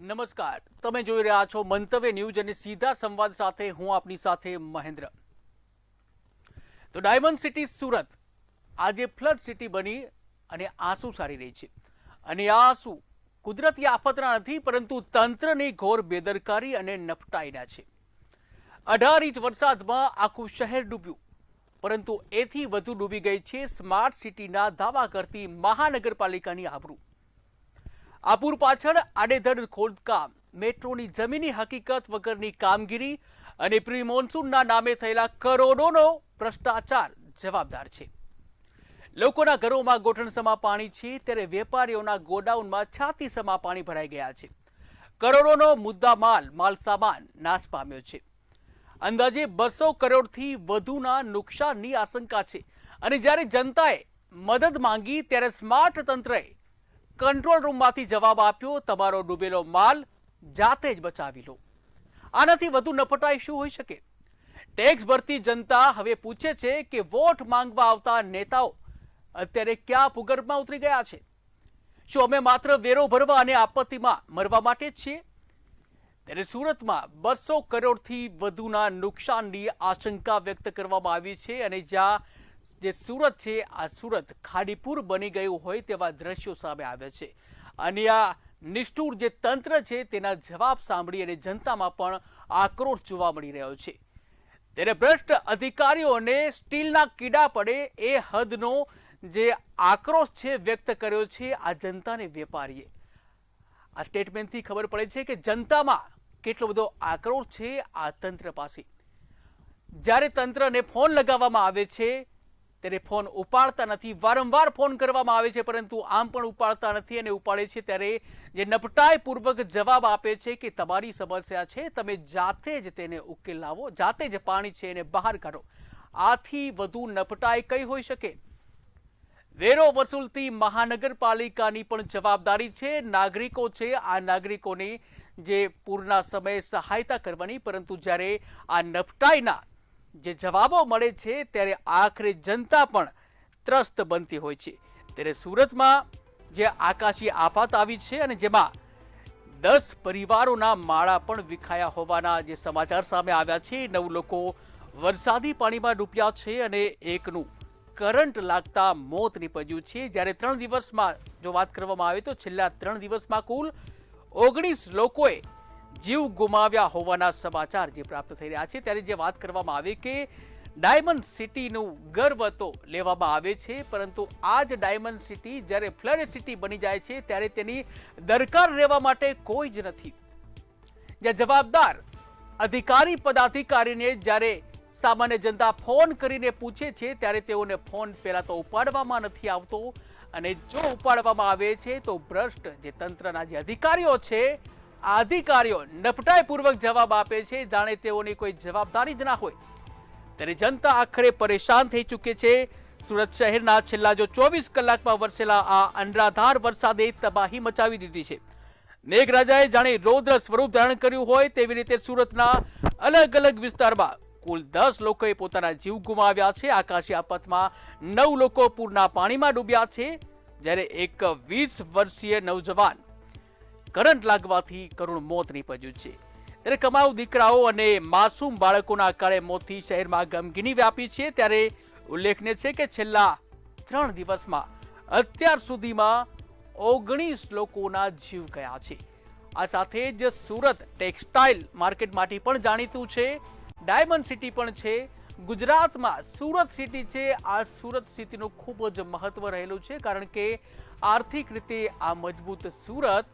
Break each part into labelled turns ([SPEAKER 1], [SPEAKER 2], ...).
[SPEAKER 1] નમસ્કાર, તમે જોઈ રહ્યા છો મંતવ્ય ન્યૂઝ અને સીધા સંવાદ સાથે હું આપની સાથે મહેન્દ્ર. તો ડાયમંડ સિટી સુરત આજે ફ્લડ સિટી બની અને આંસુ સારી રહી છે. અને આ આંસુ કુદરતી આફતના નથી, પરંતુ તંત્રની ઘોર બેદરકારી અને નફટાઈના છે. 18 ઇંચ વરસાદમાં આખું શહેર ડૂબ્યું, પરંતુ એથી વધુ ડૂબી ગઈ છે સ્માર્ટ સિટીના દાવા કરતી મહાનગરપાલિકાની આબરૂ. આ પૂર પાછળ આડેધડ ખોદકામ, મેટ્રોની જમીની હકીકત વગરની કામગીરી અને પ્રી મોન્સૂનના નામે થયેલા કરોડોનો ભ્રષ્ટાચાર જવાબદાર છે. લોકોના ઘરોમાં ગોઠણસમા પાણી છે, ત્યારે વેપારીઓના ગોડાઉનમાં છાતીસમા પાણી ભરાઈ ગયા છે. કરોડોનો મુદ્દામાલ માલસામાન નાશ પામ્યો છે. અંદાજે 200 કરોડથી વધુના નુકસાનની આશંકા છે. અને જ્યારે જનતાએ મદદ માંગી ત્યારે સ્માર્ટ તંત્રએ કંટ્રોલ રૂમમાંથી જવાબ આપ્યો, તમારો ડૂબેલો માલ જાતે જ બચાવી લો. આનાથી વધુ નફટાઈ શું હોઈ શકે? ટેક્સ ભરતી જનતા હવે પૂછે છે કે વોટ માંગવા આવતા નેતાઓ અત્યારે ક્યાં ભૂગર્ભમાં ઉતરી ગયા છે? શું અમે માત્ર વેરો ભરવા અને આપત્તિમાં મરવા માટે જ છીએ? ત્યારે સુરતમાં 200 કરોડથી વધુના નુકસાનની આશંકા વ્યક્ત કરવામાં આવી છે. અને જ્યાં જે સુરત છે, આ સુરત ખાડીપુર બની ગયું હોય તેવા દ્રશ્યો સામે આવે છે. અને આ નિષ્ઠુર જે તંત્ર છે તેના જવાબ સાંભળી અને જનતામાં પણ આક્રોશ જોવા મળી રહ્યો છે. ત્યારે ભ્રષ્ટ અધિકારીઓને સ્ટીલના કીડા પડે એ હદનો જે આક્રોશ છે વ્યક્ત કર્યો છે આ જનતાને વેપારીએ. આ સ્ટેટમેન્ટથી ખબર પડે છે કે જનતામાં કેટલો બધો આક્રોશ છે આ તંત્ર પાસે. જ્યારે તંત્રને ફોન લગાવવામાં આવે છે ત્યારે ફોન ઉપાડતા નથી. વારંવાર ફોન કરવામાં આવે છે, પરંતુ આમ પણ ઉપાડતા નથી. અને ઉપાડે છે ત્યારે જે નપટાઈપૂર્વક જવાબ આપે છે કે તમારી સમસ્યા છે, તમે જાતે જ તેને ઉકેલ લાવો, જાતે જ પાણી છે એને બહાર કાઢો. આથી વધુ નપટાઈ કઈ હોઈ શકે? વેરો વસૂલતી મહાનગરપાલિકાની પણ જવાબદારી છે. નાગરિકો છે, આ નાગરિકોની જે પૂરના સમયે સહાયતા કરવાની, પરંતુ જ્યારે આ નપટાઈના જે જવાબો મળે છે ત્યારે આખરે જનતા પણ ત્રસ્ત બનતી હોય છે. ત્યારે સુરતમાં જે આકાશી આફત આવી છે અને જેમાં 10 પરિવારોના માળા પણ વિખાયા હોવાના જે સમાચાર સામે આવ્યા છે. 9 લોકો વરસાદી પાણીમાં ડૂબ્યા છે અને એકનું કરંટ લાગતા મોત નીપજ્યું છે. જ્યારે 3 દિવસમાં જો વાત કરવામાં આવે તો છેલ્લા 3 દિવસમાં કુલ 19 લોકોએ જીવ ગુમાવ્યા હોવાના સમાચાર જે પ્રાપ્ત થઈ રહ્યા છે. ત્યારે જે વાત કરવામાં આવે કે ડાયમંડ સિટીનું ગર્વ તો લેવામાં આવે છે, પરંતુ આ જ ડાયમંડ સિટી જ્યારે ફ્લડ સિટી બની જાય છે ત્યારે તેની દરકાર રહેવા માટે કોઈ જ નથી. જ્યાં જવાબદાર અધિકારી પદાધિકારીને જ્યારે સામાન્ય જનતા ફોન કરીને પૂછે છે ત્યારે તેઓને ફોન પહેલા તો ઉપાડવામાં નથી આવતો. અને જો ઉપાડવામાં આવે છે તો ભ્રષ્ટ જે તંત્રના જે અધિકારીઓ છે આ અધિકારીઓ નફટાઈપૂર્વક જવાબ આપે છે, જાણે તેઓની કોઈ જવાબદારી જ ના હોય. ત્યારે જનતા આખરે પરેશાન થઈ ચૂકી છે. સુરત શહેરના છેલ્લા જો 24 કલાકમાં વરસેલા આ અનરાધાર વરસાદે તબાહી મચાવી દીધી છે. મેઘરાજાએ જાણે રૌદ્ર સ્વરૂપ ધારણ કર્યું હોય તેવી રીતે સુરતના અલગ અલગ વિસ્તારમાં કુલ 10 લોકોએ પોતાના જીવ ગુમાવ્યા છે. આકાશી આફતમાં 9 લોકો પૂરના પાણીમાં ડૂબ્યા છે, જ્યારે એક 20 વર્ષીય નવજવાન કરંટ લાગવાથી કરુણ મોત નીપજ્યું છે. ત્યારે કમાઉ દીકરાઓ અને માસૂમ બાળકોના અકાળે મોતથી શહેરમાં ગમગીની વ્યાપી છે. ત્યારે ઉલ્લેખનીય છે કે છેલ્લા 3 દિવસમાં અત્યાર સુધીમાં 19 લોકોના જીવ ગયા છે. આ સાથે જ સુરત ટેક્સટાઇલ માર્કેટ માટે પણ જાણીતું છે, ડાયમંડ સિટી પણ છે. ગુજરાતમાં સુરત સિટી છે, આ સુરત સિટીનું ખૂબ જ મહત્વ રહેલું છે, કારણ કે આર્થિક રીતે આ મજબૂત સુરત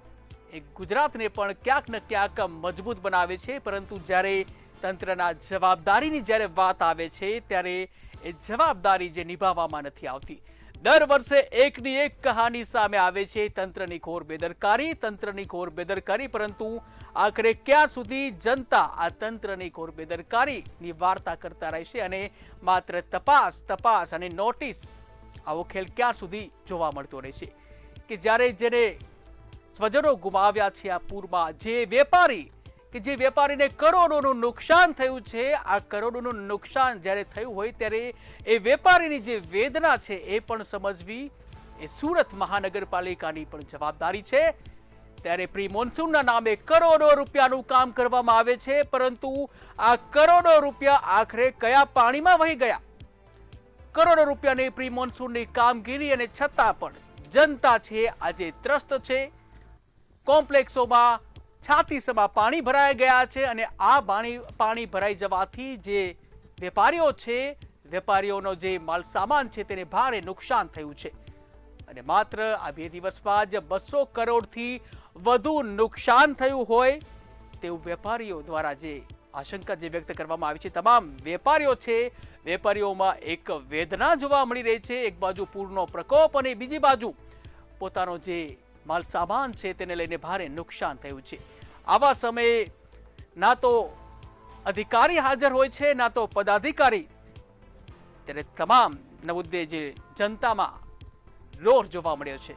[SPEAKER 1] એ ગુજરાતને પણ ક્યાંક ને ક્યાંક મજબૂત બનાવે છે. પરંતુ જ્યારે તંત્રના જવાબદારીની જ્યારે વાત આવે છે ત્યારે એ જવાબદારી જે નિભાવવામાં નથી આવતી. દર વર્ષે એકની એક કહાની સામે આવે છે. તંત્રની ઘોર બેદરકારી, તંત્રની ઘોર બેદરકારી, પરંતુ આખરે ક્યાં સુધી જનતા આ તંત્રની ઘોર બેદરકારીની વાર્તા કરતા રહેશે અને માત્ર તપાસ અને નોટિસ, આવો ખેલ ક્યાં સુધી જોવા મળતો રહેશે? કે જ્યારે જેને સ્વજનો ગુમાવ્યા છે આ પૂરમાં, જે વેપારીને કરોડોનું નુકસાન થયું છે, આ કરોડોનું નુકસાન જ્યારે થયું હોય ત્યારે એ વેપારીની જે વેદના છે એ પણ સમજવી એ સુરત મહાનગરપાલિકાની પણ જવાબદારી છે. ત્યારે પ્રી મોન્સૂનના નામે કરોડો રૂપિયાનું કામ કરવામાં આવે છે, પરંતુ આ કરોડો રૂપિયા આખરે કયા પાણીમાં વહી ગયા? કરોડો રૂપિયાની પ્રી મોન્સૂનની કામગીરી અને છતાં પણ જનતા છે આજે ત્રસ્ત છે. કોમ્પ્લેક્સોમાં છાતીસમાં પાણી ભરાઈ ગયા છે અને આ પાણી ભરાઈ જવાથી જે વેપારીઓ છે, વેપારીઓનો જે માલ સામાન છે તેને ભારે નુકસાન થયું છે. અને માત્ર આ 2 દિવસમાં જ 200 કરોડથી વધુ નુકસાન થયું હોય તેવું વેપારીઓ દ્વારા જે આશંકા જે વ્યક્ત કરવામાં આવી છે, તમામ વેપારીઓ છે, વેપારીઓમાં એક વેદના જોવા મળી રહી છે. એક બાજુ પૂરનો પ્રકોપ અને બીજી બાજુ પોતાનો જે માલ સામાન છે તેને લઈને ભારે નુકસાન થયું છે. આવા સમયે ના તો અધિકારી હાજર હોય છે, ના તો પદાધિકારી. ત્યારે તમામ મુદ્દે જે જનતામાં રોષ જોવા મળ્યો છે.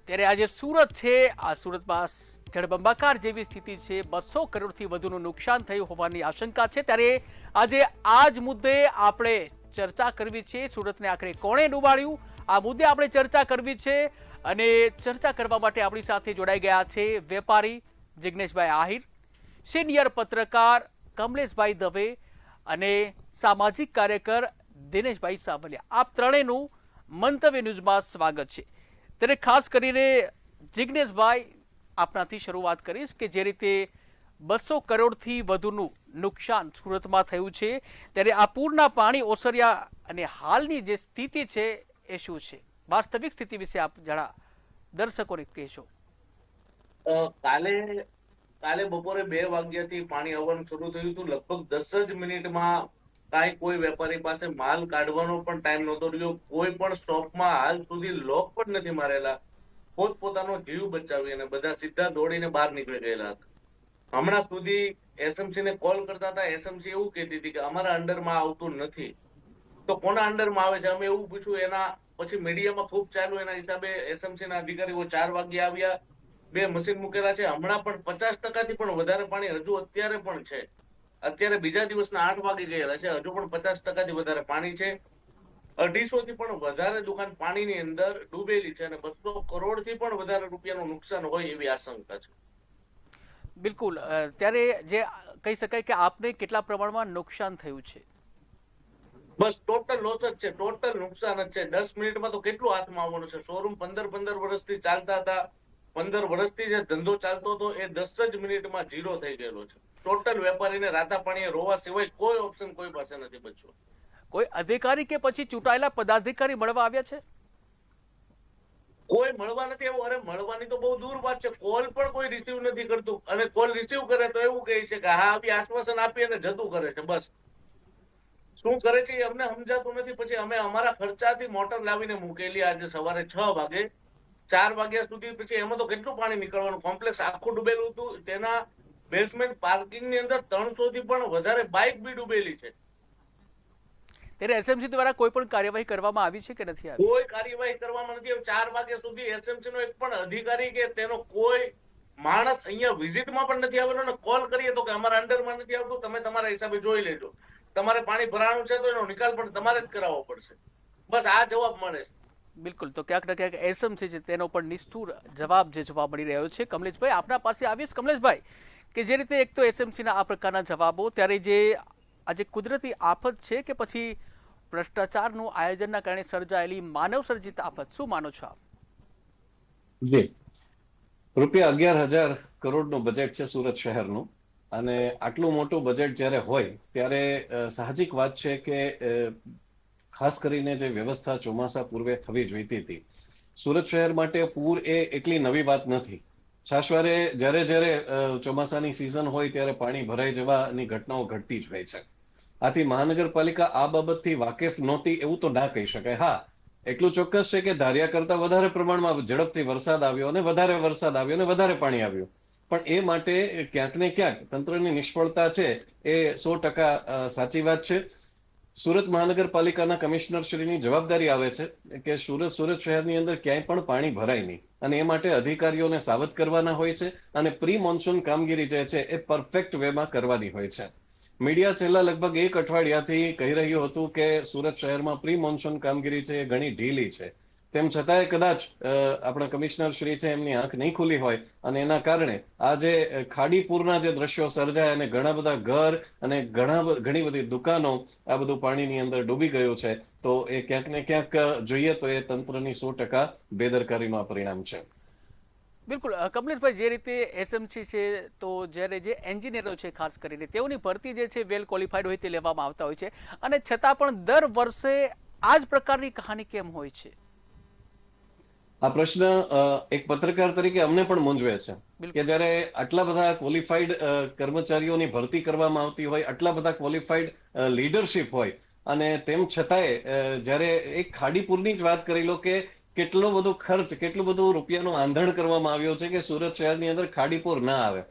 [SPEAKER 1] ત્યારે આજે સુરત છે, આ સુરતમાં જળબંબાકાર જેવી સ્થિતિ છે. 200 કરોડથી વધુનું નુકસાન થયું હોવાની આશંકા છે. ત્યારે આજે આ જ મુદ્દે આપણે ચર્ચા કરવી છે. સુરતને આખરે કોણે ડૂબાડ્યું, આ મુદ્દે આપણે ચર્ચા કરવી છે. અને ચર્ચા કરવા માટે આપણી સાથે જોડાઈ ગયા છે વેપારી જિગ્નેશભાઈ આહિર, સિનિયર પત્રકાર કમલેશભાઈ દવે અને સામાજિક કાર્યકર દિનેશભાઈ સાવલિયા. આપ ત્રણેયનું મંતવ્ય ન્યૂઝમાં સ્વાગત છે. ત્યારે ખાસ કરીને જિગ્નેશભાઈ, આપનાથી શરૂઆત કરીશ કે જે રીતે 200 કરોડથી વધુનું નુકસાન સુરતમાં થયું છે, ત્યારે આ પૂરના પાણી ઓસર્યા અને હાલની જે સ્થિતિ છે એ શું છે? વાસ્તવિક સ્થિતિ વિશે આપ જરા દર્શકોને કહેશો.
[SPEAKER 2] કાલે બપોરે 2 વાગ્યાથી પાણી આવવાનું શરૂ થયું હતું. લગભગ 10 જ મિનિટમાં કાંઈ કોઈ વેપારી પાસે માલ કાઢવાનો પણ ટાઈમ નહોતો રહ્યો. કોઈ પણ સ્ટોકમાં હાલ સુધી લોક પણ નથી મારેલા. પોતપોતાનો જીવ બચાવી અને બધા સીધા દોડીને બહાર નીકળી ગયેલા હતા. હમણાં સુધી એસએમસી ને કોલ કરતા હતા. એસએમસી એવું કહેતી હતી કે અમારા અંડરમાં આવતું નથી. તો કોના અંડરમાં આવે છે અમે એવું પૂછ્યું. એના પછી મીડિયામાં ખૂબ ચાલ્યું. એના હિસાબે એસએમસી ના અધિકારીઓ 4 વાગે આવ્યા, 2 મશીન મૂકેલા છે. હમણાં પણ 50% પણ વધારે પાણી હજુ અત્યારે પણ છે. અત્યારે બીજા દિવસના 8 વાગે ગયેલા છે, હજુ પણ 50% વધારે પાણી છે. 250 થી પણ વધારે દુકાન પાણીની અંદર ડૂબેલી છે અને 200 કરોડથી પણ વધારે રૂપિયાનું નુકસાન હોય એવી આશંકા છે.
[SPEAKER 1] બિલકુલ. ત્યારે જે કહી શકાય કે આપને કેટલા પ્રમાણમાં નુકસાન થયું છે?
[SPEAKER 2] બસ ટોટલ લોસ જ છે, ટોટલ નુકસાન જ છે. 10 મિનિટમાં તો કેટલું હાથમાં આવવાનું છે? શોરૂમ 15 વર્ષથી ચાલતા હતા, 15 વર્ષથી જે ધંધો ચાલતો હતો એ 10 જ મિનિટમાં ઝીરો થઈ ગયેલો છે. ટોટલ વેપારીને રાતા પાણીએ રોવા સિવાય કોઈ ઓપ્શન કોઈ પાસે નથી બચ્યો.
[SPEAKER 1] કોઈ અધિકારી કે પછી ચૂંટાયેલા પદાધિકારી મળવા આવ્યા છે?
[SPEAKER 2] કોઈ મળવા નથી આવ્યું. અરે મળવાની તો બહુ દૂર વાત છે. કોલ પણ કોઈ રિસીવ નથી કરતું અને કોલ રિસીવ કરે તો એવું કહે છે કે હા આવી આશ્વાસન આપી અને જતું કરે છે. બસ શું કરે છે એ અમને સમજાતું નથી. પછી અમે અમારા ખર્ચાથી મોટર લાવીને મૂકેલી આજે સવારે 6 વાગે 4 વાગ્યા સુધી. પછી એમાં તો કેટલું પાણી નીકળવાનું? કોમ્પ્લેક્સ આખું ડૂબેલું હતું. તેના બેઝમેન્ટ પાર્કિંગ ની અંદર 300 થી પણ વધારે બાઇક બી ડૂબેલી છે.
[SPEAKER 1] ત્યારે એસએમસી દ્વારા કોઈ પણ કાર્યવાહી કરવામાં આવી છે કે નથી આવી?
[SPEAKER 2] કોઈ કાર્યવાહી કરવામાં નથી આવી. 4 વાગ્યા સુધી એસએમસી નો એક પણ અધિકારી કે તેનો કોઈ માણસ અહીંયા વિઝિટમાં પણ નથી આવેલો. અને કોલ કરીએ તો કે અમારા અંડરમાં નથી આવતું, તમે તમારા હિસાબે જોઈ લેજો. તમારે પાણી ભરાવાનું છે તો એનો નિકાલ પણ તમારે જ કરાવવો પડશે. બસ આ જવાબ મળે છે.
[SPEAKER 1] બિલકુલ. તો ક્યાંક ને ક્યાંક એસએમસી છે તેનો પણ નિષ્ઠુર જવાબ જે જોવા મળી રહ્યો છે. કમલેશભાઈ, આપના પાસે આવીશ. કમલેશભાઈ, કે જે રીતે એક તો એસએમસીના આ પ્રકારના જવાબો, ત્યારે જે આજે કુદરતી આફત છે કે પછી ભ્રષ્ટાચારનું આયોજનના કારણે સર્જાયેલી માનવ સર્જિત આફત, શું માનો છો આપ?
[SPEAKER 3] જી, રૂપિયા 11,000 કરોડનું બજેટ છે સુરત શહેરનું. અને આટલું મોટું બજેટ જ્યારે હોય ત્યારે સાહજિક વાત છે કે ખાસ કરીને જે વ્યવસ્થા ચોમાસા પૂર્વે થવી જોઈતી હતી. સુરત શહેર માટે પૂર એ એટલી નવી વાત નથી. છાશવારે જ્યારે ચોમાસાની સિઝન હોય ત્યારે પાણી ભરાઈ જવાની ઘટનાઓ ઘટતી જ હોય છે. આથી મહાનગરપાલિકા આ બાબતથી વાકેફ નહોતી એવું તો ના કહી શકાય. હા, એટલું ચોક્કસ છે કે ધાર્યા કરતા વધારે પ્રમાણમાં ઝડપથી વરસાદ આવ્યો અને વધારે વરસાદ આવ્યો અને વધારે પાણી આવ્યું. પણ એ માટે ક્યાંક ને ક્યાંક તંત્રની નિષ્ફળતા છે એ 100% સાચી વાત છે. સુરત મહાનગરપાલિકાના કમિશનર શ્રીની જવાબદારી આવે છે કે સુરત શહેરની અંદર ક્યાંય પણ પાણી ભરાય નહીં. અને એ માટે અધિકારીઓને સાવધ કરવાના હોય છે અને પ્રી મોન્સૂન કામગીરી જે છે એ પરફેક્ટ વેમાં કરવાની હોય છે. મીડિયા છેલ્લા લગભગ એક અઠવાડિયાથી કહી રહ્યું હતું કે સુરત શહેરમાં પ્રી મોન્સૂન કામગીરી છે એ ઘણી ઢીલી છે. તેમ છતાંય કદાચ આપણા કમિશનર શ્રી છે એમની આંખ નહીં ખુલી હોય અને એના કારણે આ જે ખાડીપુરના જે દ્રશ્યો સર્જાય અને ઘણા બધા ઘર અને ઘણી બધી દુકાનો આ બધું પાણીની અંદર ડૂબી ગયું છે, તો એ ક્યાંક ને ક્યાંક જોઈએ તો એ તંત્રની 100% બેદરકારીનું આ પરિણામ છે.
[SPEAKER 1] બિલકુલ કમલેશભાઈ, જે રીતે એસએમસી છે તો જ્યારે જે એન્જિનિયરો છે ખાસ કરીને તેઓની ભરતી જે છે વેલ ક્વોલિફાઈડ હોય તે લેવામાં આવતા હોય છે, અને છતાં પણ દર વર્ષે આ જ પ્રકારની કહાની કેમ હોય છે?
[SPEAKER 3] આ પ્રશ્ન એક પત્રકાર તરીકે અમને પણ મૂંઝવે છે કે જ્યારે આટલા બધા ક્વોલિફાઈડ કર્મચારીઓની ભરતી કરવામાં આવતી હોય, આટલા બધા ક્વોલિફાઈડ લીડરશિપ હોય, અને તેમ છતાંય જ્યારે એક ખાડીપુરની જ વાત કરી લો કે કેટલો બધો ખર્ચ, કેટલું બધું રૂપિયાનું આંધણ કરવામાં આવ્યું છે કે સુરત શહેરની અંદર ખાડીપુર ના આવે.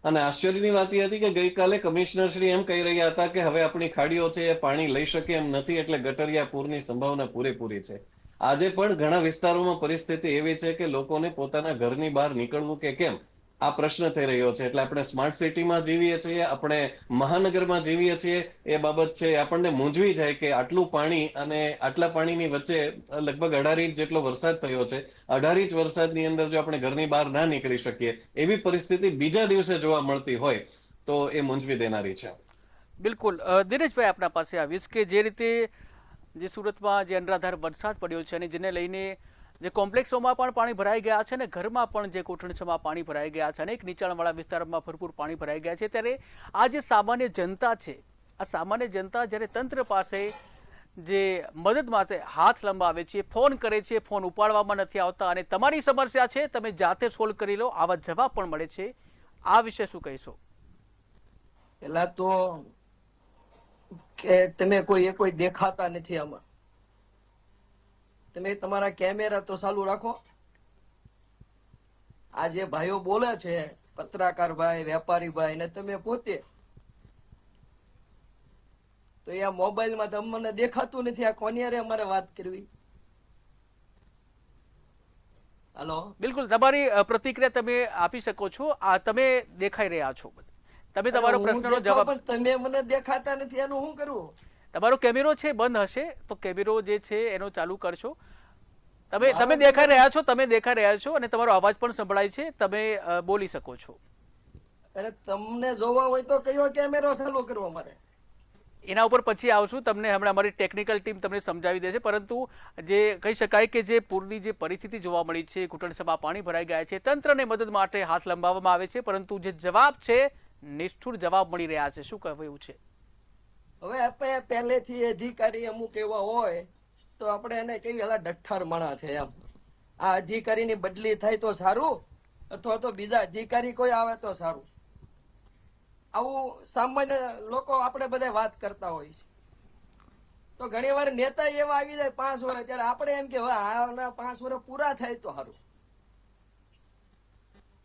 [SPEAKER 3] અને આશ્ચર્યની વાત એ હતી કે ગઈકાલે કમિશનર શ્રી એમ કહી રહ્યા હતા કે હવે આપણી ખાડીઓ છે એ પાણી લઈ શકે એમ નથી, એટલે ગટરિયા પૂરની સંભાવના પૂરેપૂરી છે. આજે પણ ઘણા વિસ્તારોમાં પરિસ્થિતિ એવી છે કે લોકોને પોતાના ઘરની બહાર નીકળવું કે કેમ આ પ્રશ્ન થઈ રહ્યો છે. એટલે આપણે સ્માર્ટ સિટીમાં જીવીએ છીએ, આપણે મહાનગરમાં જીવીએ છીએ, એ બાબત છે આપણને મૂંઝવી જાય કે આટલું પાણી અને આટલા પાણીની વચ્ચે લગભગ 18 ઇંચ જેટલો વરસાદ થયો છે. 18 ઇંચ વરસાદની અંદર જો આપણે ઘરની બહાર ના નીકળી શકીએ એવી પરિસ્થિતિ બીજા દિવસે જોવા મળતી હોય તો એ મૂંઝવી દેનારી છે.
[SPEAKER 1] બિલકુલ દિનેશભાઈ, આપના પાસે આવીશ કે જે રીતે જે સુરતમાં જે અનરાધાર વરસાદ પડ્યો છે અને જેને લઈને જે કોમ્પ્લેક્સોમાં પણ પાણી ભરાઈ ગયા છે અને ઘરમાં પણ જે કોઠણછમાં પાણી ભરાઈ ગયા છે, અનેક નીચાણવાળા વિસ્તારોમાં ભરપૂર પાણી ભરાઈ ગયા છે, ત્યારે આ જે સામાન્ય જનતા છે, આ સામાન્ય જનતા જ્યારે તંત્ર પાસે જે મદદ માટે હાથ લંબાવે છે, ફોન કરે છે, ફોન ઉપાડવામાં નથી આવતા અને તમારી સમસ્યા છે તમે જાતે સોલ્વ કરી લો આવા જવાબ પણ મળે છે, આ વિશે શું કહીશો?
[SPEAKER 4] પેલા તો કે તમે કોઈ દેખાતા નથી આમાં. તમે તમારા કેમેરા તો ચાલુ રાખો. આ જે ભાઈઓ બોલે છે, પત્રકાર ભાઈ, વેપારી ભાઈ, ને તમે પોતે, તો એ મોબાઈલમાં તમને દેખાતું નથી. આ કોની હારે અમારે વાત કરવી? હાલો,
[SPEAKER 1] બિલકુલ તમારી પ્રતિક્રિયા તમે આપી શકો છો. આ તમે દેખાઈ રહ્યા છો, તમે તમારો પ્રશ્નનો જવાબ.
[SPEAKER 4] તમે મને દેખાતા નથી, એનું શું કરવું?
[SPEAKER 1] તમારો કેમેરો છે બંધ હશે તો કેમેરો જે છે એનો ચાલુ કરશો. તમે દેખાઈ રહ્યા છો, તમે દેખાઈ રહ્યા છો અને તમારો અવાજ પણ સંભળાય છે, તમે બોલી શકો છો.
[SPEAKER 4] અરે તમને જોવા હોય તો કયો કેમેરો ચાલુ કરવો મારે?
[SPEAKER 1] એના ઉપર પછી આવશું, તમને હમણાં અમારી ટેકનિકલ ટીમ તમને સમજાવી દેશે. પરંતુ જે કહી શકાય કે જે પૂરની જે પરિસ્થિતિ જોવા મળી છે, ઘૂંટણસમાં પાણી ભરાઈ ગયા છે, તંત્રને મદદ માટે હાથ લંબાવવામાં આવે છે, પરંતુ જે જવાબ છે નિષ્ઠુર જવાબ મળી રહ્યા છે. શું કહેવું એવું છે?
[SPEAKER 4] હવે આપણે પહેલેથી અધિકારી અમુક એવા હોય તો આપણે એને કેવી પેલા ડઠ્ઠર માણા છે એમ. આ અધિકારીની બદલી થાય તો સારું, અથવા તો બીજા અધિકારી કોઈ આવે તો સારું. આવું સામાન્ય લોકો આપણે બધા વાત કરતા હોય છે. તો ઘણી વાર નેતા એવા આવી જાય 5 વર્ષ, ત્યારે આપણે એમ કે આના 5 વર્ષ પૂરા થાય તો સારું.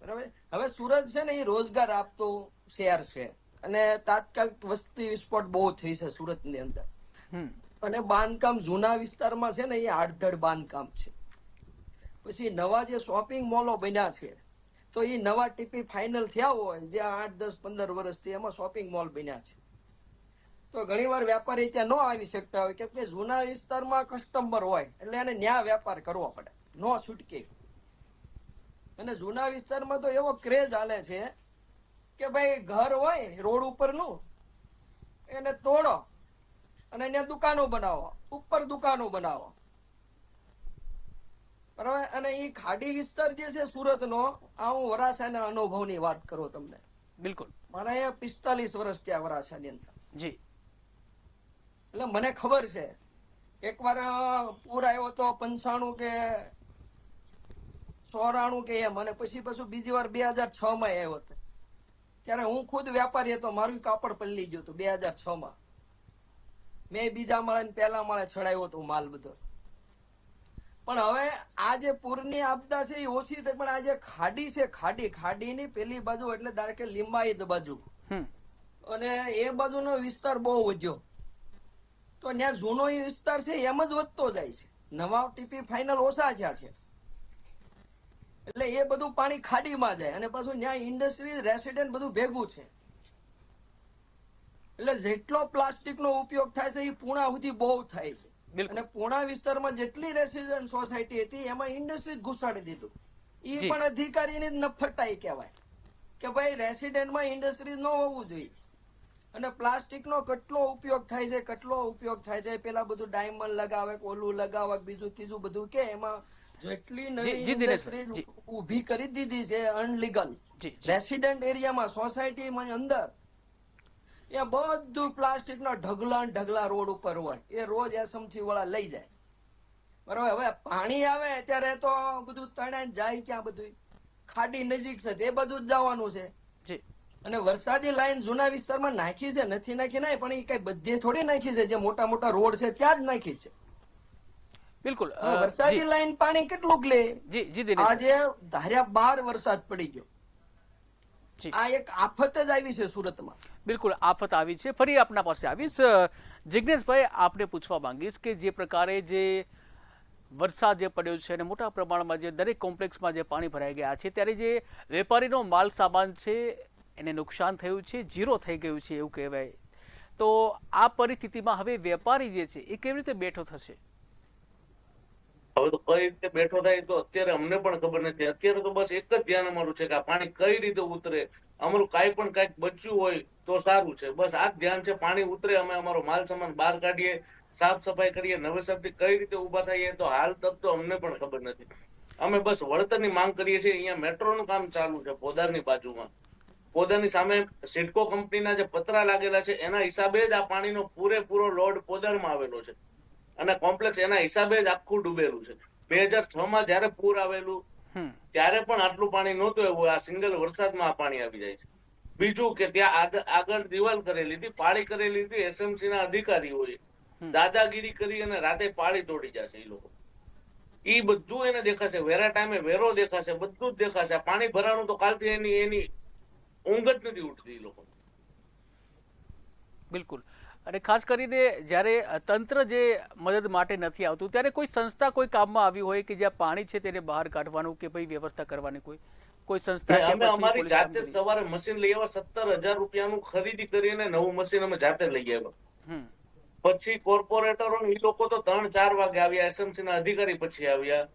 [SPEAKER 4] બરાબર. હવે સુરત છે ને એ રોજગાર આપતું શહેર છે અને તાત્કાલિક વસ્તી વિસ્ફોટ બહુ થઈ છે સુરત ની અંદર. અને બાંધકામ જૂના વિસ્તારમાં છે ને એ આડધડ બાંધકામ છે. પછી નવા જે શોપિંગ મોલો બન્યા છે તો એ નવા ટીપી ફાઇનલ થયા હોય, જે 8, 10, 15 વર્ષથી એમાં શોપિંગ મોલ બન્યા છે. તો ઘણી વાર વેપારી ત્યાં ન આવી શકતા હોય કેમ કે જૂના વિસ્તારમાં કસ્ટમર હોય એટલે એને ન્યા વેપાર કરવો પડે, નો છૂટકે. અને જૂના વિસ્તારમાં તો એવો ક્રેઝ હાલે છે કે ભાઈ ઘર હોય રોડ ઉપરનું એને તોડો અને ત્યાં દુકાનો બનાવો, ઉપર દુકાનો બનાવો. બરાબર. અને એ ખાડી વિસ્તાર જે છે સુરતનો, આ હું વરાછાના અનુભવની વાત કરું તમને.
[SPEAKER 1] બિલકુલ.
[SPEAKER 4] મારા અહીંયા 45 વર્ષ ત્યાં વરાછાની અંદર.
[SPEAKER 1] જી.
[SPEAKER 4] એટલે મને ખબર છે. એકવાર પૂર આવ્યો તો 95 કે 94 કે એમ, અને પછી બીજી વાર 2006 માં આવ્યો હતો. ત્યારે હું ખુદ વેપારી હતો, મારું કાપડ પલળી ગયું હતું 2006 માં. મેં બીજા માળે પહેલા માળે ચડાવ્યો હતો માલ બધો. પણ હવે આ જે પૂરની આપદા છે એ ઓછી થઈ, પણ આ જે ખાડી છે, ખાડીની પેલી બાજુ એટલે ધારો કે લિંબાયત બાજુ અને એ બાજુનો વિસ્તાર બહુ વધ્યો. તો ત્યાં જૂનો વિસ્તાર છે એમ જ વધતો જાય છે, નવા ટીપી ફાઇનલ ઓછા થયા છે. એટલે એ બધું પાણી ખાડીમાં જાય અને પાછું ત્યાં ઇન્ડસ્ટ્રી રેસિડેન્ટ બધું ભેગું છે. એટલે જેટલો પ્લાસ્ટિકનો ઉપયોગ થાય છે એ પૂણા સુધી બહુ થાય છે.
[SPEAKER 1] બિલકુલ.
[SPEAKER 4] અને પૂણા વિસ્તારમાં જેટલી રેસિડેન્ટ સોસાયટી હતી એમાં ઇન્ડસ્ટ્રી ઘુસાડી દીધું. એ
[SPEAKER 1] જી.
[SPEAKER 4] પણ અધિકારીની જ નફટાઈ કહેવાય કે ભાઈ રેસિડેન્ટમાં ઇન્ડસ્ટ્રી ન હોવું જોઈએ. અને પ્લાસ્ટિકનો કેટલો ઉપયોગ થાય છે પેલા બધું ડાયમંડ લગાવે, ઓલું લગાવે, બીજું ત્રીજું બધું કે એમાં જેટલી નવી
[SPEAKER 1] જી, દિનેશભાઈ,
[SPEAKER 4] ઇન્ડસ્ટ્રી
[SPEAKER 1] જી.
[SPEAKER 4] ઊભી કરી દીધી છે અનલીગલ
[SPEAKER 1] જી, જી.
[SPEAKER 4] રેસિડેન્ટ એરિયામાં, સોસાયટીમાં અંદર એ બધું પ્લાસ્ટિકના ઢગલા ને ઢગલા રોડ ઉપર હોય. એ રોજ એસએમસી વાળા લઈ જાય. બરાબર. હવે પાણી આવે ત્યારે તો બધું તણાઈને જાય ક્યાં? બધું ખાડી નજીક છે તે બધું જ જવાનું છે.
[SPEAKER 1] જી
[SPEAKER 4] અને વરસાદી લાઈન જૂના વિસ્તારમાં નાખી છે, નથી નાખી નહીં, પણ એ કઈ બધે થોડી નાખી છે. જે મોટા મોટા રોડ છે ત્યાં જ નાખી છે.
[SPEAKER 1] બિલકુલ.
[SPEAKER 4] વરસાદી લાઈન પાણી કેટલું લે?
[SPEAKER 1] જી જી દિનેશભાઈ.
[SPEAKER 4] આજે ધાર્યા 12 વરસાદ પડી ગયો.
[SPEAKER 1] જી.
[SPEAKER 4] આ એક આફત જ આવી છે સુરતમાં.
[SPEAKER 1] બિલકુલ આફત આવી છે. ફરી આપના પાસે આવીશ. જિજ્ઞેશભાઈ, આપને પૂછવા માંગીશ કે જે પ્રકારે જે વરસાદ જે પડ્યો છે અને મોટા પ્રમાણમાં જે દરેક કોમ્પ્લેક્સમાં જે પાણી ભરાઈ ગયા છે, ત્યારે જે વેપારીનો માલ સામાન છે એને નુકસાન થયું છે, જીરો થઈ ગયું છે એવું કહેવાય. તો આ પરિસ્થિતિમાં હવે વેપારી જે છે એ કેવી રીતે બેઠો થશે?
[SPEAKER 2] હવે તો કઈ રીતે બેઠો થાય તો અત્યારે અમને પણ ખબર નથી. અત્યારે તો બસ એક જ ધ્યાન અમારું છે કે આ પાણી કઈ રીતે ઉતરે, અમારું કાંઈ પણ કાંઈક બચ્યું હોય તો સારું છે. બસ આ જ ધ્યાન છે. પાણી ઉતરે, અમે અમારો માલ સામાન બહાર કાઢીએ, સાફ સફાઈ કરીએ, નવેસરથી કઈ રીતે ઉભા થઈએ તો હાલ તક તો અમને પણ ખબર નથી. અમે બસ વળતરની માંગ કરીએ છીએ. અહીંયા મેટ્રોનું કામ ચાલુ છે પોદારની બાજુમાં. પોદારની સામે સિડકો કંપનીના જે પતરા લાગેલા છે એના હિસાબે જ આ પાણીનો પૂરેપૂરો લોડ પોદારમાં આવેલો છે અને કોમ્પ્લેક્સ એના હિસાબે જ આખું ડૂબેલું છે. 2006માં જયારે પૂર આવેલું ત્યારે પણ આટલું પાણી નહોતું એવું. આ સિંગલ વરસાદમાં આ પાણી આવી જાય છે. બીજું કે ત્યાં આગળ દિવાલ કરેલી હતી, પાળી કરેલી હતી એસએમસી ના અધિકારીઓએ. દાદાગીરી કરી અને રાતે પાળી તોડી જશે એ લોકો. એ બધું એને દેખાશે, વેરા ટાઈમે વેરો દેખાશે, બધું જ દેખાશે. પાણી ભરાણું તો કાલથી એની ઊંઘ જ નથી ઉઠતી એ લોકો.
[SPEAKER 1] બિલકુલ. અને ખાસ કરીને જ્યારે તંત્ર જે મદદ માટે નથી આવતું ત્યારે કોઈ સંસ્થા કોઈ કામમાં આવી હોય કે જ્યાં પાણી છે તેને બહાર કાઢવાનું કે ભાઈ વ્યવસ્થા કરવાની કોઈ સંસ્થા કે
[SPEAKER 2] અમે
[SPEAKER 1] પછી
[SPEAKER 2] અમારી
[SPEAKER 1] પોલીસ
[SPEAKER 2] જાતે જ
[SPEAKER 1] કામગીરી?
[SPEAKER 2] સવારે મશીન લઈ આવ્યા. 17,000 રૂપિયાનું ખરીદી કરીને નવું મશીન અમે જાતે લઈ આવ્યા.
[SPEAKER 1] હમ.
[SPEAKER 2] પછી કોર્પોરેટરો એ લોકો તો 3-4 વાગે આવ્યા, એસએમસી ના અધિકારી પછી આવ્યા.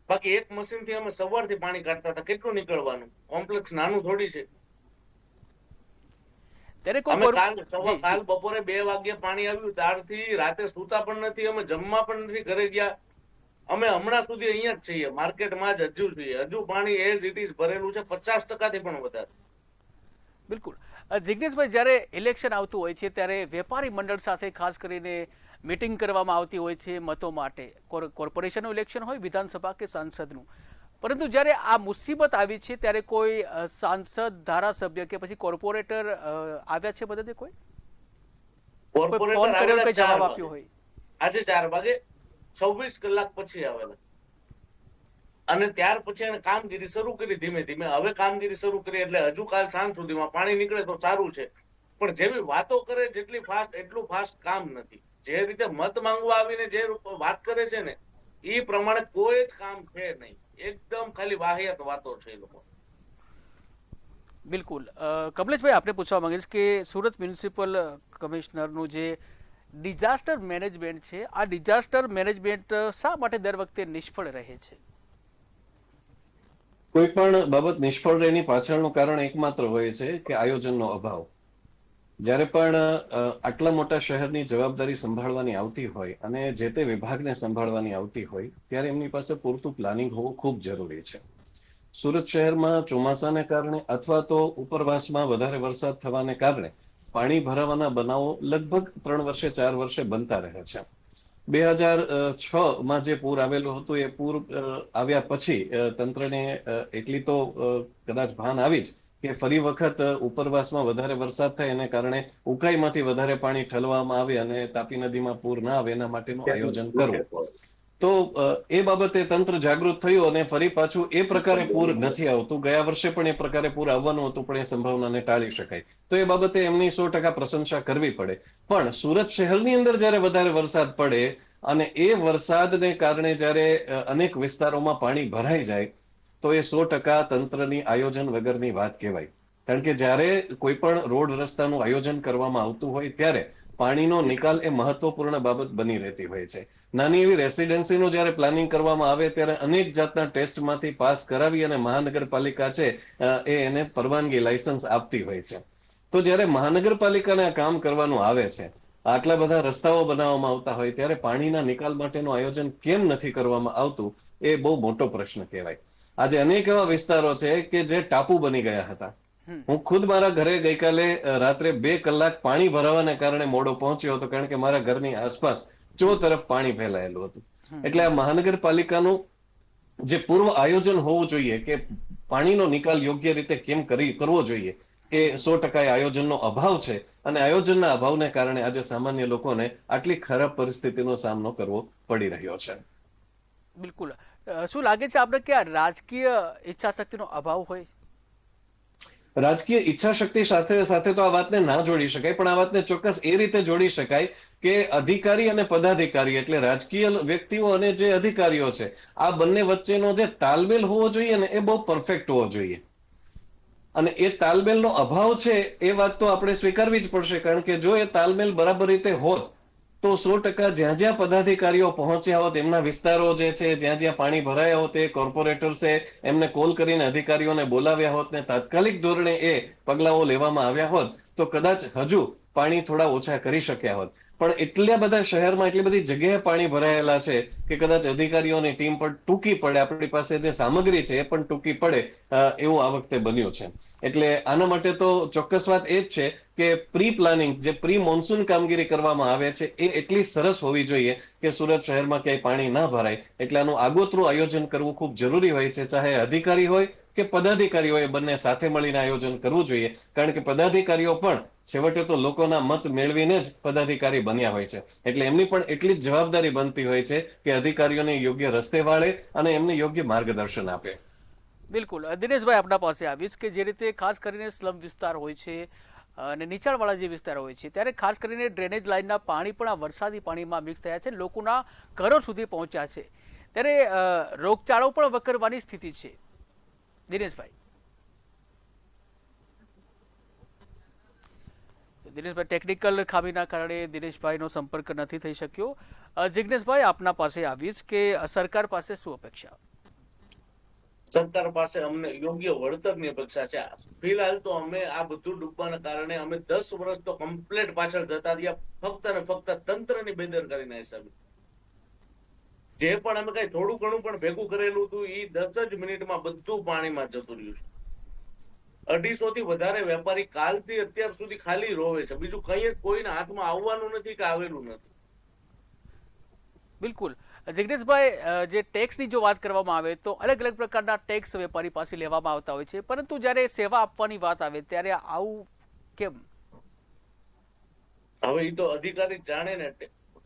[SPEAKER 2] બાકી એક મશીન થી અમે સવારથી પાણી કાઢતા હતા. કેટલું નીકળવાનું? કોમ્પ્લેક્સ નાનું થોડી છે.
[SPEAKER 1] ત્યારે
[SPEAKER 2] અમે
[SPEAKER 1] કોઈ
[SPEAKER 2] કાલ બપોરે 2 વાગ્યે પાણી આવ્યું, ત્યારથી રાતે સૂતા પણ નથી, અમે જમવા પણ નથી ઘરે ગયા. અમે હમણાં સુધી અહીંયા જ છીએ, માર્કેટમાં જ હજુ છીએ. હજુ પાણી એઝ ઇટ ઇઝ ભરેલું છે, 50% થી પણ વધારે.
[SPEAKER 1] બિલકુલ. જિજ્ઞેશભાઈ, જ્યારે ઇલેક્શન આવતું હોય છે ત્યારે વેપારી મંડળ સાથે ખાસ કરીને મીટિંગ કરવામાં આવતી હોય છે મતો માટે. કોર્પોરેશનનું ઇલેક્શન હોય, વિધાનસભા કે સાંસદનું. પરંતુ જ્યારે આ મુસીબત આવી છે ત્યારે કોઈ સાંસદ, ધારાસભ્ય કે પછી કોર્પોરેટર આવ્યા છે મદદે? કોઈ ફોન કર્યો, કોઈ જવાબ આપ્યો હોય?
[SPEAKER 2] આજે 4 વાગે 26 કલાક પછી આવેલા અને ત્યાર પછી એને કામગીરી શરૂ કરી ધીમે ધીમે. હવે કામગીરી શરૂ કરી એટલે હજુ કાલ સાંજ સુધીમાં પાણી નીકળે તો સારું છે. પણ જેવી વાતો કરે જેટલી ફાસ્ટ એટલું ફાસ્ટ કામ નથી. જે રીતે મત માંગવા આવીને જે વાત કરે છે ને એ પ્રમાણે કોઈ જ કામ છે નહીં. એકદમ ખાલી વાહિયાત વાતો છે એ લોકો.
[SPEAKER 1] બિલકુલ. કમલેશભાઈ, આપણે પૂછવા માંગીશ કે સુરત મ્યુનિસિપલ કમિશનરનું જે ડિઝાસ્ટર મેનેજમેન્ટ છે, આ ડિઝાસ્ટર મેનેજમેન્ટ શા માટે દર વખતે નિષ્ફળ રહે છે?
[SPEAKER 3] કોઈ પણ બાબત નિષ્ફળ રહેની પાછળનું કારણ એકમાત્ર હોય છે કે આયોજનનો અભાવ. જ્યારે પણ આટલા મોટા શહેરની જવાબદારી સંભાળવાની આવતી હોય અને જે તે વિભાગને સંભાળવાની આવતી હોય ત્યારે એમની પાસે પૂરતું પ્લાનિંગ હોવું ખૂબ જરૂરી છે. સુરત શહેરમાં ચોમાસાને કારણે અથવા તો ઉપરવાસમાં વધારે વરસાદ થવાને કારણે પાણી ભરાવાના બનાવો લગભગ 3 વર્ષે 4 વર્ષે બનતા રહે છે. 2006માં જે પૂર આવેલું હતું એ પૂર આવ્યા પછી તંત્રને એટલી તો કદાચ ભાન આવી જ કે ફરી વખત ઉપરવાસમાં વધારે વરસાદ થાય એને કારણે ઉકાઈમાંથી વધારે પાણી ઠલવામાં આવે અને તાપી નદીમાં પૂર ના આવે એના માટેનું આયોજન કરવું. તો એ બાબતે તંત્ર જાગૃત થયું અને ફરી પાછું એ પ્રકારે પૂર નથી આવતું. ગયા વર્ષે પણ એ પ્રકારે પૂર આવવાનું હતું પણ એ સંભાવનાને ટાળી શકાય. તો એ બાબતે એમની 100% પ્રશંસા કરવી પડે. પણ સુરત શહેરની અંદર જ્યારે વધારે વરસાદ પડે અને એ વરસાદને કારણે જ્યારે અનેક વિસ્તારોમાં પાણી ભરાઈ જાય તો એ 100% તંત્રની આયોજન વગરની વાત કહેવાય. કારણ કે જ્યારે કોઈ પણ રોડ રસ્તાનું આયોજન કરવામાં આવતું હોય ત્યારે પાણીનો નિકાલ એ મહત્વપૂર્ણ બાબત બની રહેતી હોય છે. નાની એવી રેસિડેન્સીનું જ્યારે પ્લાનિંગ કરવામાં આવે ત્યારે અનેક જાતના ટેસ્ટમાંથી પાસ કરાવી અને મહાનગરપાલિકા છે એ એને પરવાનગી લાયસન્સ આપતી હોય છે. તો જ્યારે મહાનગરપાલિકાને આ કામ કરવાનું આવે છે, આટલા બધા રસ્તાઓ બનાવવામાં આવતા હોય ત્યારે પાણીના નિકાલ માટેનું આયોજન કેમ નથી કરવામાં આવતું એ બહુ મોટો પ્રશ્ન કહેવાય. આજે અનેક એવા વિસ્તારો છે કે જે ટાપુ બની ગયા હતા. હું ખુદ મારા ઘરે ગઈકાલે રાત્રે 2 કલાક પાણી ભરાવાને કારણે મોડો પહોંચ્યો હતો, કારણ કે મારા ઘરની આસપાસ તરફ પાણી ફેલાયેલું હતું. એટલે આ મહાનગરપાલિકાનું જે પૂર્વ આયોજન હોવું જોઈએ કે પાણીનો નિકાલ યોગ્ય રીતે કેમ કરવો જોઈએ, એ 100% આયોજનનો અભાવ છે. અને આયોજનના અભાવને કારણે આજે સામાન્ય લોકોને આટલી ખરાબ પરિસ્થિતિનો સામનો કરવો પડી રહ્યો છે.
[SPEAKER 1] બિલકુલ. શું લાગે છે આપણે કે આ રાજકીય ઈચ્છા શક્તિનો અભાવ હોય?
[SPEAKER 3] રાજકીય ઈચ્છા શક્તિ સાથે સાથે તો આ વાતને ના જોડી શકાય, પણ આ વાતને ચોક્કસ એ રીતે જોડી શકાય કે અધિકારી અને પદાધિકારી એટલે રાજકીય વ્યક્તિઓ અને જે અધિકારીઓ છે, આ બંને વચ્ચેનો જે તાલમેલ હોવો જોઈએ ને એ બહુ પરફેક્ટ હોવો જોઈએ. અને એ તાલમેલનો અભાવ છે એ વાત તો આપણે સ્વીકારવી જ પડશે. કારણ કે જો એ તાલમેલ બરાબર રીતે હોત તો 100% જ્યાં જ્યાં પદાધિકારીઓ પહોંચ્યા હોત, એમના વિસ્તારો જે છે જ્યાં જ્યાં પાણી ભરાયા હોત, એ કોર્પોરેટર્સે એમને કોલ કરીને અધિકારીઓને બોલાવ્યા હોત ને તાત્કાલિક ધોરણે એ પગલાઓ લેવામાં આવ્યા હોત તો કદાચ હજુ પાણી થોડા ઓછા કરી શક્યા હોત. પણ એટલા બધા શહેરમાં એટલી બધી જગ્યાએ પાણી ભરાયેલા છે કે કદાચ અધિકારીઓની ટીમ પણ ટૂંકી પડે, આપણી પાસે જે સામગ્રી છે એ પણ ટૂંકી પડે એવું આ વખતે બન્યું છે. એટલે આના માટે તો ચોક્કસ વાત એ જ છે કે પ્રી પ્લાનિંગ, જે પ્રી મોન્સૂન કામગીરી કરવામાં આવે છે એ એટલી સરસ હોવી જોઈએ કે સુરત શહેરમાં ક્યાંય પાણી ના ભરાય. એટલે આનું આગોતરું આયોજન કરવું ખૂબ જરૂરી હોય છે. ચાહે અધિકારી હોય કે પદાધિકારીઓ, એ બંને સાથે મળીને આયોજન કરવું જોઈએ. કારણ કે પદાધિકારીઓ પણ છેવટે તો લોકોના મત મેળવીને જ પદાધિકારી બન્યા હોય છે. એટલે એમની પણ એટલી જ જવાબદારી બનતી હોય છે કે અધિકારીઓને યોગ્ય રસ્તે વાળે અને એમને યોગ્ય માર્ગદર્શન આપે.
[SPEAKER 1] બિલકુલ. દિનેશભાઈ, આપણા પાસે આવીશ કે જે રીતે ખાસ કરીને સ્લમ વિસ્તાર હોય છે અને નીચાણવાળા જે વિસ્તાર હોય છે ત્યારે ખાસ કરીને ડ્રેનેજ લાઇનના પાણી પણ આ વરસાદી પાણીમાં મિક્સ થયા છે, લોકોના ઘરો સુધી પહોંચ્યા છે, ત્યારે રોગચાળો પણ વકરવાની સ્થિતિ છે. દિનેશભાઈ ટેકનિકલ ખામીના કારણે દિનેશભાઈનો સંપર્ક નથી થઈ શક્યો. જિગ્નેશભાઈ, આપના પાસે આવીશ કે સરકાર પાસે શું અપેક્ષા?
[SPEAKER 2] સરકાર પાસે અમને યોગ્ય વળતરની અપેક્ષા છે. ફિલહાલ તો અમે આ બધું ડૂબવાના કારણે અમે 10 વર્ષ તો કમ્પ્લીટ પાછળ જતા રહ્યા, ફક્ત ને ફક્ત તંત્રની બેદરકારીના હિસાબે. જે પણ અમે કઈ થોડું ઘણું પણ ભેગું કરેલું હતું એ 10 જ મિનિટમાં બધું પાણીમાં જતું રહ્યું છે. 250 થી વધારે વેપારી કાલથી અત્યાર સુધી ખાલી રોવે છે. બીજું કઈ જ કોઈના હાથમાં આવવાનું નથી કે આવેલું નથી.
[SPEAKER 1] બિલકુલ. જિગ્નેશભાઈ, જે ટેક્સની જો વાત કરવામાં આવે તો અલગ અલગ પ્રકારના ટેક્સ વેપારી પાસે લેવામાં આવતા હોય છે, પરંતુ જ્યારે સેવા આપવાની વાત આવે ત્યારે આવું કેમ?
[SPEAKER 2] હવે એ તો અધિકારી જાણે ને.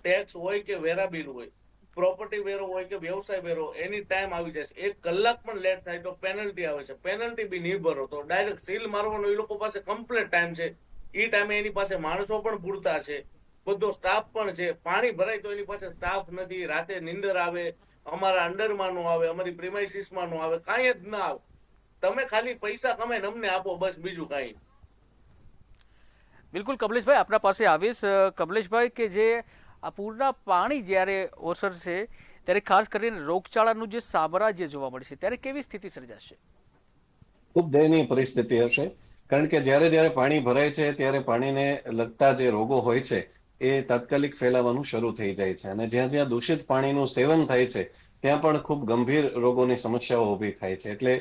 [SPEAKER 2] ટેક્સ હોય કે વેરા બિલ હોય, પ્રોપર્ટી વેરો હોય કે વ્યવસાય વેરો, એની ટાઈમ આવી જાય છે. 1 કલાક પણ લેટ થાય તો પેનલ્ટી આવે છે. પેનલ્ટી બી નહીં ભરો તો ડાયરેક્ટ સીલ મારવાનો એ લોકો પાસે કમ્પ્લીટ ટાઈમ છે. એ ટાઈમે એની પાસે માણસો પણ પૂરતા છે, બધો સ્ટાફ પણ છે. પાણી ભરાય તો એની પાસે સ્ટાફ નથી, રાતે નીંદર આવે, અમારા અંડરમાં નો આવે, અમારી પ્રિમાઇસીસમાં નો આવે, કાંઈ જ ના આવે. તમે ખાલી પૈસા કમાઈને અમને આપો, બસ, બીજું કાંઈ.
[SPEAKER 1] બિલકુલ. કમલેશભાઈ, આપણા પાસે આવીશ. કમલેશભાઈ, કે જે આ પૂરના પાણી જ્યારે ઓસરશે ત્યારે ખાસ કરીને રોગચાળાનું જે સામ્રાજ્ય જોવા મળશે ત્યારે કેવી સ્થિતિ સર્જાશે?
[SPEAKER 3] ખૂબ દયનીય પરિસ્થિતિ હશે. કારણ કે જ્યારે પાણી ભરાય છે ત્યારે પાણીને લગતા જે રોગો હોય છે એ તાત્કાલિક ફેલાવાનું શરૂ થઈ જાય છે. અને જ્યાં જ્યાં દૂષિત પાણીનું સેવન થાય છે ત્યાં પણ ખૂબ ગંભીર રોગોની સમસ્યાઓ ઊભી થાય છે. એટલે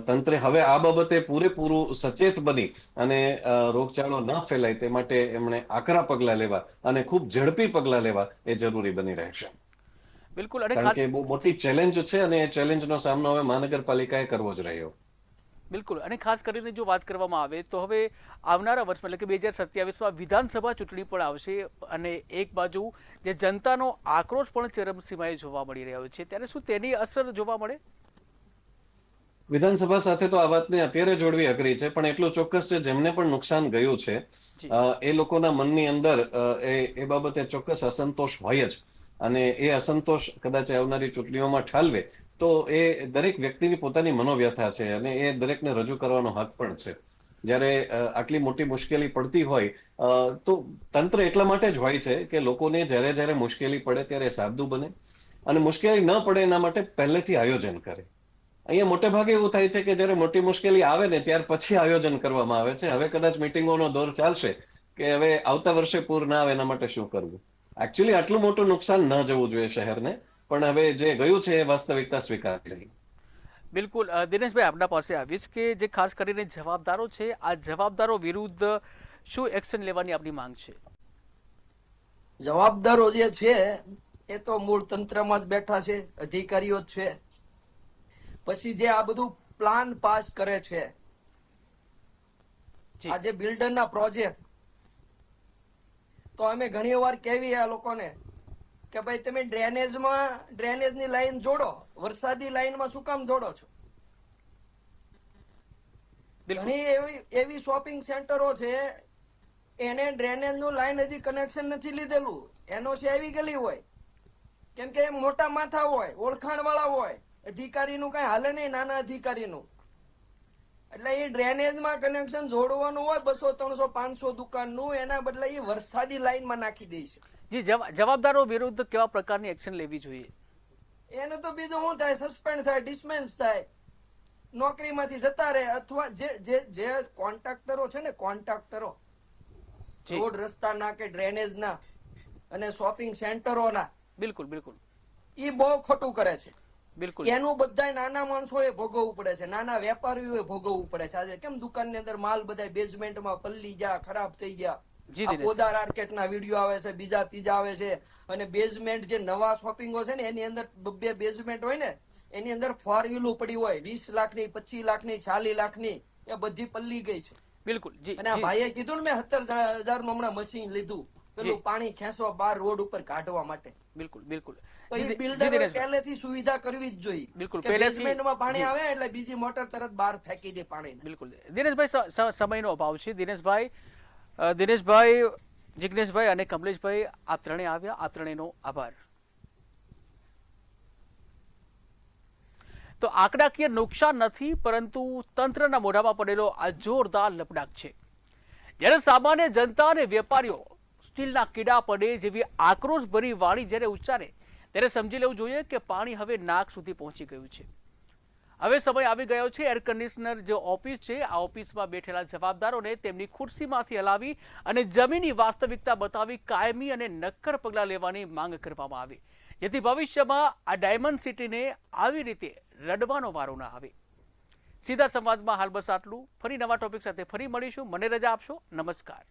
[SPEAKER 3] તંત્રે હવે આ બાબતે પૂરેપૂરું સચેત બની અને રોગચાળો ન ફેલાય તે માટે એમણે આકરા પગલાં લેવા અને ખૂબ ઝડપી પગલાં લેવા એ જરૂરી બની રહેશે.
[SPEAKER 1] બિલકુલ. અને
[SPEAKER 3] કારણ કે બહુ મોટી ચેલેન્જ છે અને એ ચેલેન્જનો સામનો હવે મહાનગરપાલિકાએ કરવો જ રહ્યો.
[SPEAKER 1] બિલકુલ. અને ખાસ કરીને જો વાત કરવામાં આવે તો હવે આવનારા વર્ષમાં એટલે કે 2027માં વિધાનસભા ચૂંટણી પણ આવશે અને એક બાજુ જે જનતાનો આક્રોશ પણ ચરમસીમાએ જોવા મળી રહ્યો છે, ત્યારે શું તેની અસર જોવા મળે?
[SPEAKER 3] વિધાનસભા સાથે તો આ વાતને અત્યારે જોડવી અઘરી છે, પણ એટલું ચોક્કસ છે જેમને પણ નુકસાન ગયું છે એ લોકોના મનની અંદર એ બાબતે ચોક્કસ અસંતોષ હોય જ. અને એ અસંતોષ કદાચ આવનારી ચૂંટણીઓમાં ઠાલવે તો એ દરેક વ્યક્તિની પોતાની મનોવ્યથા છે અને એ દરેકને રજૂ કરવાનો હક પણ છે. જ્યારે આટલી મોટી મુશ્કેલી પડતી હોય તો તંત્ર એટલા માટે જ હોય છે કે લોકોને જ્યારે જ્યારે મુશ્કેલી પડે ત્યારે સાબદું બને અને મુશ્કેલી ન પડે એના માટે પહેલેથી આયોજન કરે. અહીંયા મોટે ભાગે એવું થાય છે કે જ્યારે મોટી મુશ્કેલી આવે ને ત્યાર પછી આયોજન કરવામાં આવે છે. હવે કદાચ મિટિંગોનો દોર ચાલશે કે હવે આવતા વર્ષે પૂર ના આવે એના માટે શું કરવું. એકચ્યુઅલી આટલું મોટું નુકસાન ન જવું જોઈએ શહેરને, પણ હવે જે ગયું છે એ વાસ્તવિકતા સ્વીકારી રહી.
[SPEAKER 1] બિલકુલ દિનેશભાઈ, આપના પાસે આવીશ કે જે ખાસ કરીને જવાબદારો છે, આ જવાબદારો વિરુદ્ધ શું એક્શન લેવાની આપની માંગ છે?
[SPEAKER 4] જવાબદારો જે છે એ તો મૂળ તંત્રમાં જ બેઠા છે, અધિકારીઓ જ છે. પછી જે આ બધું પ્લાન પાસ કરે છે, આ જે બિલ્ડરના પ્રોજેક્ટ, તો અમે ઘણી વાર કહેવી આ લોકોને કે ભાઈ તમે ડ્રેનેજની લાઈન જોડો, વરસાદી લાઈનમાં શું કામ જોડો છો? ઘણી એવી શોપિંગ સેન્ટરો છે એને ડ્રેનેજનું લાઈન હજી કનેક્શન નથી લીધેલું, એનઓસી આવી ગયેલી હોય, કેમ કે મોટા માથા હોય, ઓળખાણ વાળા હોય, અધિકારીનું કઈ હાલે નહીં, નાના અધિકારીનું. એટલે એ ડ્રેનેજમાં કનેક્શન જોડવાનું હોય 200, 300, 500 દુકાનનું, એના બદલે એ વરસાદી લાઈનમાં નાખી દે છે.
[SPEAKER 1] જી, જવાબદારો વિરુદ્ધ કેવા પ્રકારની એક્શન લેવી જોઈએ?
[SPEAKER 4] એને તો બીજું શું થાય, સસ્પેન્ડ થાય, ડિસમેન્સ થાય, નોકરીમાંથી જતા રહે, અથવા જે કોન્ટ્રાક્ટરો છે ને, કોન્ટ્રાક્ટરો રોડ રસ્તાના કે ડ્રેનેજના અને શોપિંગ સેન્ટરોના,
[SPEAKER 1] બિલકુલ બિલકુલ,
[SPEAKER 4] એ બહુ ખોટું કરે છે.
[SPEAKER 1] બિલકુલ
[SPEAKER 4] એનું બધા નાના માણસોએ ભોગવવું પડે છે, નાના વેપારીઓએ ભોગવવું પડે છે. આજે કેમ દુકાનની અંદર માલ બધા બેઝમેન્ટમાં પલ્લી ગયા, ખરાબ થઈ ગયા. પોદાર આર્કેટના વિડીયો આવે છે, બીજા ત્રીજા આવે છે. અને બેઝમેન્ટ જે નવા શોપિંગો છે ને એની અંદર 2 બેઝમેન્ટ હોય ને, એની અંદર 4 વ્હીલો પડી હોય, 20 લાખની, 25 લાખની, 40 લાખની, એ બધી પલ્લી ગઈ છે.
[SPEAKER 1] બિલકુલ જી.
[SPEAKER 4] અને આ ભાઈએ કીધું ને મેં 17,000 નું હમણાં મશીન લીધું, પેલું પાણી ખેંચવા બહાર રોડ ઉપર કાઢવા માટે.
[SPEAKER 1] બિલકુલ બિલકુલ,
[SPEAKER 4] તો એ બિલ્ડરોએ પહેલેથી સુવિધા કરવી જ જોઈએ.
[SPEAKER 1] બિલકુલ,
[SPEAKER 4] બેઝમેન્ટમાં પાણી આવે એટલે બીજી મોટર તરત બહાર ફેંકી દે પાણી.
[SPEAKER 1] બિલકુલ દિનેશભાઈ, સમયનો અભાવ છે. દિનેશભાઈ, જિગ્નેશભાઈ અને કમલેશભાઈ, આપ ત્રણેય આવ્યા, આપ ત્રણેયનો આભાર. તો આંકડાકીય નુકસાન નથી, પરંતુ તંત્રના મોઢામાં પડેલો આ જોરદાર લપડાક છે. જ્યારે સામાન્ય જનતા અને વેપારીઓ સ્ટીલના કીડા પડે જેવી આક્રોશભરી વાણી જ્યારે ઉચ્ચારે, ત્યારે સમજી લેવું જોઈએ કે પાણી હવે નાક સુધી પહોંચી ગયું છે. હવે સમય આવી ગયો છે એર કન્ડિશનર જે ઓફિસ છે, આ ઓફિસમાં બેઠેલા જવાબદારોને તેમની ખુરશીમાંથી હલાવી અને જમીની વાસ્તવિકતા બતાવી કાયમી અને નક્કર પગલાં લેવાની માંગ કરવામાં આવી, જેથી ભવિષ્યમાં આ ડાયમંડ સિટીને આવી રીતે રડવાનો વારો ના આવે. સીધા સંવાદમાં હાલ બસ આટલું. ફરી નવા ટોપિક સાથે ફરી મળીશું. મને રજા આપશો. નમસ્કાર.